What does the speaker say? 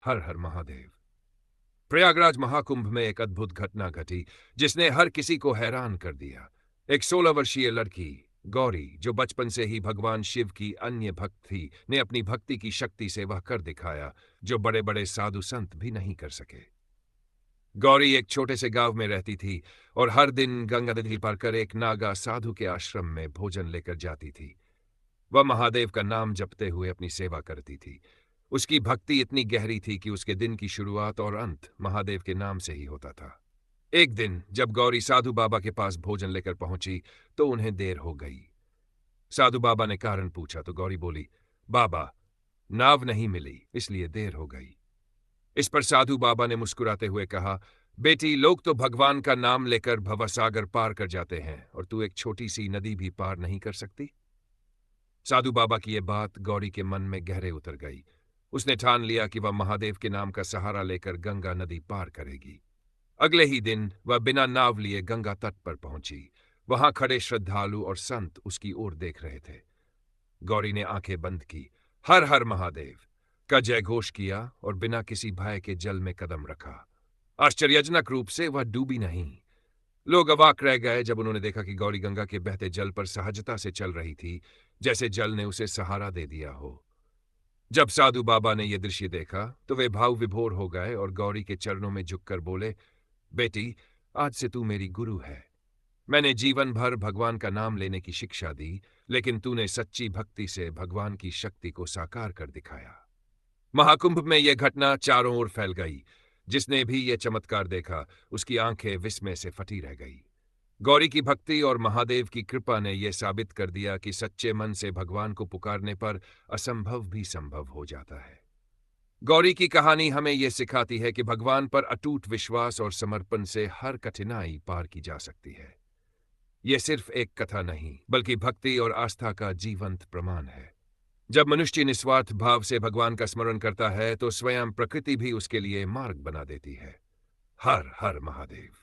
हर हर महादेव। प्रयागराज महाकुंभ में एक अद्भुत घटना घटी जिसने हर किसी को हैरान कर दिया। एक 16 वर्षीय लड़की गौरी, जो बचपन से ही भगवान शिव की अन्य भक्त थी, ने अपनी भक्ति की शक्ति से वह कर दिखाया जो बड़े बड़े साधु संत भी नहीं कर सके। गौरी एक छोटे से गांव में रहती थी और हर दिन गंगा नदी पार कर एक नागा साधु के आश्रम में भोजन लेकर जाती थी। वह महादेव का नाम जपते हुए अपनी सेवा करती थी। उसकी भक्ति इतनी गहरी थी कि उसके दिन की शुरुआत और अंत महादेव के नाम से ही होता था। एक दिन जब गौरी साधु बाबा के पास भोजन लेकर पहुंची तो उन्हें देर हो गई। साधु बाबा ने कारण पूछा तो गौरी बोली, बाबा, नाव नहीं मिली इसलिए देर हो गई। इस पर साधु बाबा ने मुस्कुराते हुए कहा, बेटी, लोग तो भगवान का नाम लेकर भवसागर पार कर जाते हैं और तू एक छोटी सी नदी भी पार नहीं कर सकती। साधु बाबा की यह बात गौरी के मन में गहरे उतर गई। उसने ठान लिया कि वह महादेव के नाम का सहारा लेकर गंगा नदी पार करेगी। अगले ही दिन वह बिना नाव लिए गंगा तट पर पहुंची। वहां खड़े श्रद्धालु और संत उसकी ओर देख रहे थे। गौरी ने आंखें बंद की, हर हर महादेव का जयघोष किया और बिना किसी भय के जल में कदम रखा। आश्चर्यजनक रूप से वह डूबी नहीं। लोग अवाक रह गए जब उन्होंने देखा कि गौरी गंगा के बहते जल पर सहजता से चल रही थी, जैसे जल ने उसे सहारा दे दिया हो। जब साधु बाबा ने यह दृश्य देखा तो वे भाव विभोर हो गए और गौरी के चरणों में झुककर बोले, बेटी, आज से तू मेरी गुरु है। मैंने जीवन भर भगवान का नाम लेने की शिक्षा दी, लेकिन तूने सच्ची भक्ति से भगवान की शक्ति को साकार कर दिखाया। महाकुंभ में यह घटना चारों ओर फैल गई। जिसने भी यह चमत्कार देखा उसकी आंखें विस्मय से फटी रह गई। गौरी की भक्ति और महादेव की कृपा ने यह साबित कर दिया कि सच्चे मन से भगवान को पुकारने पर असंभव भी संभव हो जाता है। गौरी की कहानी हमें यह सिखाती है कि भगवान पर अटूट विश्वास और समर्पण से हर कठिनाई पार की जा सकती है। यह सिर्फ एक कथा नहीं, बल्कि भक्ति और आस्था का जीवंत प्रमाण है। जब मनुष्य निस्वार्थ भाव से भगवान का स्मरण करता है तो स्वयं प्रकृति भी उसके लिए मार्ग बना देती है। हर हर महादेव।